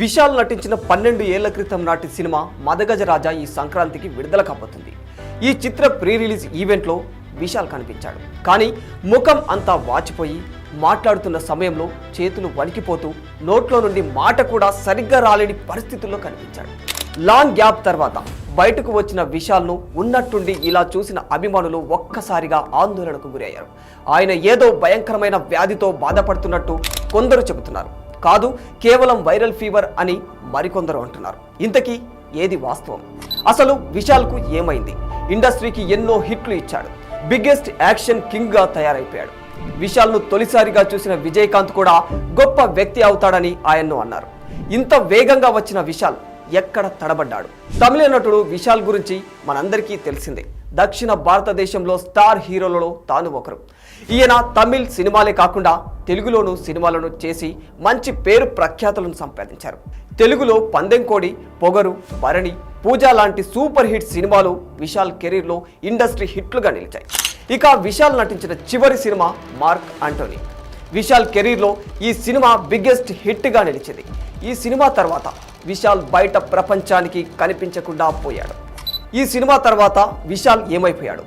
విశాల్ నటించిన 12 ఏళ్ల క్రితం నాటి సినిమా మదగజరాజా ఈ సంక్రాంతికి విడుదల కాబోతుంది. ఈ చిత్ర ప్రీ రిలీజ్ ఈవెంట్లో విశాల్ కనిపించాడు. కానీ ముఖం అంతా వాచిపోయి మాట్లాడుతున్న సమయంలో చేతులు వణికిపోతూ నోట్లో నుండి మాట కూడా సరిగ్గా రాలేని పరిస్థితుల్లో కనిపించాడు. లాంగ్ గ్యాప్ తర్వాత బయటకు వచ్చిన విశాల్ను ఉన్నట్టుండి ఇలా చూసిన అభిమానులు ఒక్కసారిగా ఆందోళనకు గురయ్యారు. ఆయన ఏదో భయంకరమైన వ్యాధితో బాధపడుతున్నట్టు కొందరు చెబుతున్నారు. కాదు, కేవలం వైరల్ ఫీవర్ అని మరికొందరు అంటున్నారు. ఇంతకీ ఏది వాస్తవం? అసలు విశాల్కు ఏమైంది? ఇండస్ట్రీకి ఎన్నో హిట్లు ఇచ్చాడు. బిగ్గెస్ట్ యాక్షన్ కింగ్ గా తయారైపోయాడు. విశాల్ను తొలిసారిగా చూసిన విజయకాంత్ కూడా గొప్ప వ్యక్తి అవుతాడని ఆయన్ను అన్నారు. ఇంత వేగంగా వచ్చిన విశాల్ ఎక్కడ తడబడ్డాడు? తమిళ నటుడు విశాల్ గురించి మనందరికీ తెలిసిందే. దక్షిణ భారతదేశంలో స్టార్ హీరోలలో తాను ఒకరు. ఈయన తమిళ్ సినిమాలే కాకుండా తెలుగులోనూ సినిమాలను చేసి మంచి పేరు ప్రఖ్యాతులను సంపాదించారు. తెలుగులో పందెంకోడి, పొగరు, భరణి, పూజ లాంటి సూపర్ హిట్ సినిమాలు విశాల్ కెరీర్లో ఇండస్ట్రీ హిట్లుగా నిలిచాయి. ఇక విశాల్ నటించిన చివరి సినిమా మార్క్ ఆంటోనీ. విశాల్ కెరీర్లో ఈ సినిమా బిగ్గెస్ట్ హిట్గా నిలిచింది. ఈ సినిమా తర్వాత విశాల్ బయట ప్రపంచానికి కనిపించకుండా పోయాడు. ఈ సినిమా తర్వాత విశాల్ ఏమైపోయాడు,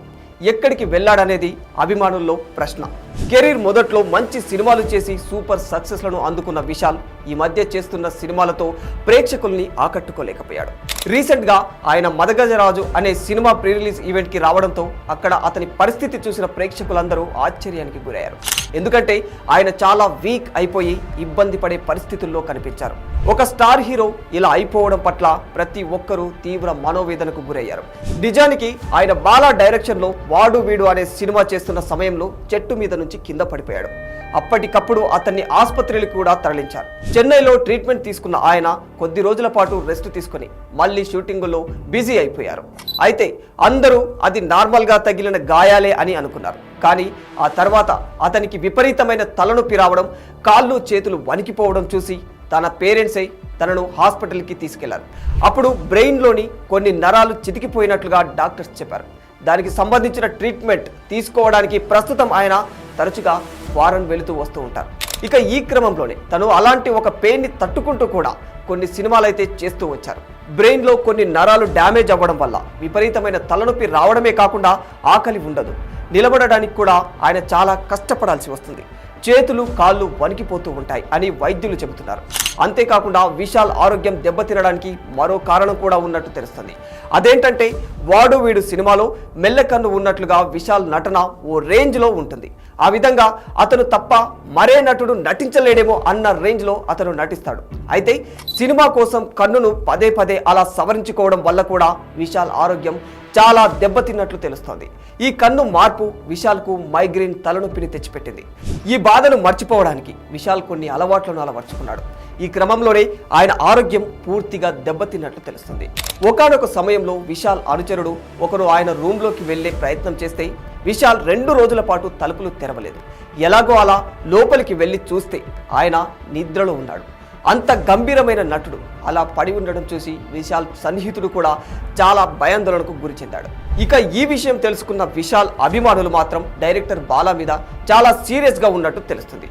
ఎక్కడికి వెళ్ళాడనేది అభిమానుల్లో ప్రశ్న. కెరీర్ మొదట్లో మంచి సినిమాలు చేసి సూపర్ సక్సెస్లను అందుకున్న విశాల్ ఈ మధ్య చేస్తున్న సినిమాలతో ప్రేక్షకుల్ని ఆకట్టుకోలేకపోయాడు. రీసెంట్గా ఆయన మదగజరాజు అనే సినిమా ప్రీ రిలీజ్ ఈవెంట్కి రావడంతో అక్కడ అతని పరిస్థితి చూసిన ప్రేక్షకులందరూ ఆశ్చర్యానికి గురయ్యారు. ఎందుకంటే ఆయన చాలా వీక్ అయిపోయి ఇబ్బంది పడే పరిస్థితుల్లో కనిపించారు. ఒక స్టార్ హీరో ఇలా అయిపోవడం పట్ల ప్రతి ఒక్కరూ తీవ్ర మనోవేదనకు గురయ్యారు. నిజానికి ఆయన బాలా డైరెక్షన్లో వాడు వీడు అనే సినిమా చేస్తున్న సమయంలో చెట్టు మీద నుంచి కింద పడిపోయాడు. అప్పటికప్పుడు అతన్ని ఆసుపత్రికి కూడా తరలించారు. చెన్నైలో ట్రీట్మెంట్ తీసుకున్న ఆయన కొద్ది రోజుల పాటు రెస్ట్ తీసుకుని మళ్ళీ షూటింగుల్లో బిజీ అయిపోయారు. అయితే అందరూ అది నార్మల్గా తగిలిన గాయాలే అని అనుకున్నారు. కానీ ఆ తర్వాత అతనికి విపరీతమైన తలనొప్పి రావడం, కాళ్ళు చేతులు వణికిపోవడం చూసి తన పేరెంట్సే తనను హాస్పిటల్కి తీసుకెళ్లారు. అప్పుడు బ్రెయిన్లోని కొన్ని నరాలు చితికిపోయినట్లుగా డాక్టర్స్ చెప్పారు. దానికి సంబంధించిన ట్రీట్మెంట్ తీసుకోవడానికి ప్రస్తుతం ఆయన తరచుగా ఫారెన్ వెళుతూ వస్తూ ఉంటారు. ఇక ఈ క్రమంలోనే తను అలాంటి ఒక పెయిన్ని తట్టుకుంటూ కూడా కొన్ని సినిమాలైతే చేస్తూ వచ్చారు. బ్రెయిన్లో కొన్ని నరాలు డ్యామేజ్ అవ్వడం వల్ల విపరీతమైన తలనొప్పి రావడమే కాకుండా ఆకలి ఉండదు. నిలబడడానికి కూడా ఆయన చాలా కష్టపడాల్సి వస్తుంది. చేతులు కాళ్ళు వణికిపోతూ ఉంటాయి అని వైద్యులు చెబుతున్నారు. అంతేకాకుండా విశాల్ ఆరోగ్యం దెబ్బతినడానికి మరో కారణం కూడా ఉన్నట్టు తెలుస్తుంది. అదేంటంటే వాడు వీడు సినిమాలో మెల్లకన్ను ఉన్నట్లుగా విశాల్ నటన ఓ రేంజ్లో ఉంటుంది. ఆ విధంగా అతను తప్ప మరే నటుడు నటించలేడేమో అన్న రేంజ్లో అతను నటిస్తాడు. అయితే సినిమా కోసం కన్నును పదే పదే అలా సవరించుకోవడం వల్ల కూడా విశాల్ ఆరోగ్యం చాలా దెబ్బతిన్నట్లు తెలుస్తోంది. ఈ కన్ను మార్పు విశాల్కు మైగ్రేన్ తలనొప్పిని తెచ్చిపెట్టింది. ఈ బాధను మర్చిపోవడానికి విశాల్ కొన్ని అలవాట్లను అలవర్చుకున్నాడు. ఈ క్రమంలోనే ఆయన ఆరోగ్యం పూర్తిగా దెబ్బతిన్నట్లు తెలుస్తుంది. ఒకానొక సమయంలో విశాల్ అనుచరుడు ఒకరు ఆయన రూమ్లోకి వెళ్లే ప్రయత్నం చేస్తే విశాల్ 2 రోజుల పాటు తలుపులు తెరవలేదు. ఎలాగో అలా లోపలికి వెళ్ళి చూస్తే ఆయన నిద్రలో ఉన్నాడు. అంత గంభీరమైన నటుడు అలా పడి ఉండడం చూసి విశాల్ సన్నిహితుడు కూడా చాలా భయాందోళనకు గురి చెందాడు. ఇక ఈ విషయం తెలుసుకున్న విశాల్ అభిమానులు మాత్రం డైరెక్టర్ బాలా మీద చాలా సీరియస్గా ఉన్నట్టు తెలుస్తుంది.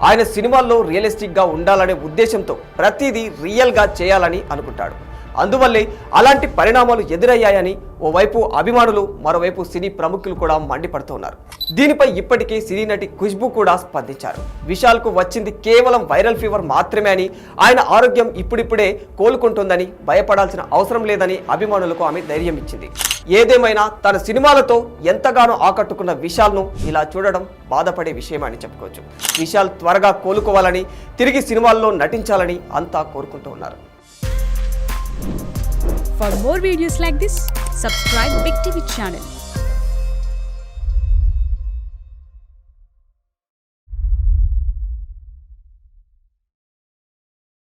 ఆయన సినిమాల్లో రియలిస్టిక్గా ఉండాలనే ఉద్దేశంతో ప్రతిదీ రియల్గా చేయాలని అనుకుంటాడు. అందువల్లే అలాంటి పరిణామాలు ఎదురయ్యాయని ఓవైపు అభిమానులు, మరోవైపు సినీ ప్రముఖులు కూడా మండిపడుతున్నారు. దీనిపై ఇప్పటికే సినీ నటి ఖుష్బూ కూడా స్పందించారు. విశాల్కు వచ్చింది కేవలం వైరల్ ఫీవర్ మాత్రమే అని, ఆయన ఆరోగ్యం ఇప్పుడిప్పుడే కోలుకుంటుందని, భయపడాల్సిన అవసరం లేదని అభిమానులకు ఆమె ధైర్యం ఇచ్చింది. ఏదేమైనా తన సినిమాలతో ఎంతగానో ఆకట్టుకున్న విశాల్ను ఇలా చూడడం బాధపడే విషయమని చెప్పుకోవచ్చు. విశాల్ త్వరగా కోలుకోవాలని, తిరిగి సినిమాల్లో నటించాలని అంతా కోరుకుంటూ ఉన్నారు. For more videos like this, subscribe Big TV channel.